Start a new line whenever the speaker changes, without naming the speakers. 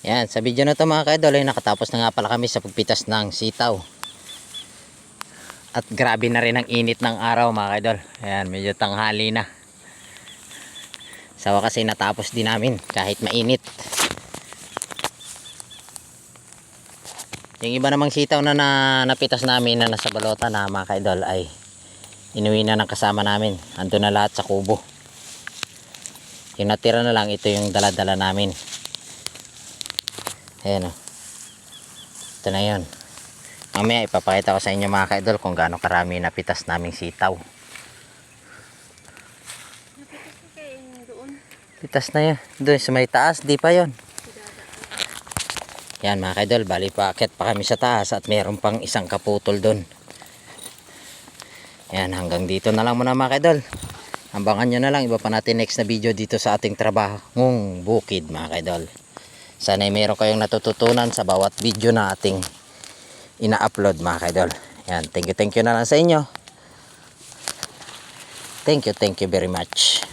Yan, sa video na to mga kaidol ay nakatapos na nga pala kami sa pagpitas ng sitaw. At grabe na rin ang init ng araw mga kaidol. Ayan, medyo tanghali na. Sa wakas ay natapos din namin kahit mainit. Yung iba namang sitaw na, napitas namin na nasa balota na mga kaidol ay inuwi na ng kasama namin. Ando na lahat sa kubo. Yung natira na lang ito yung dala-dala namin. Ayan o. Ito na yun. Mamaya ipapakita ko sa inyo mga kaidol kung gaano karami napitas naming sitaw. Pitas na yun. Doon sa may taas, di pa yun. Yan mga kaidol, bali paakyat pa kami sa taas at meron pang isang kaputol doon. Yan, hanggang dito na lang muna mga kaidol. Abangan nyo na lang, iba pa natin next na video dito sa ating trabahong bukid mga kaidol. Sana ay meron kayong natututunan sa bawat video na ating ina-upload mga kaidol. Yan, thank you na lang sa inyo. Thank you very much.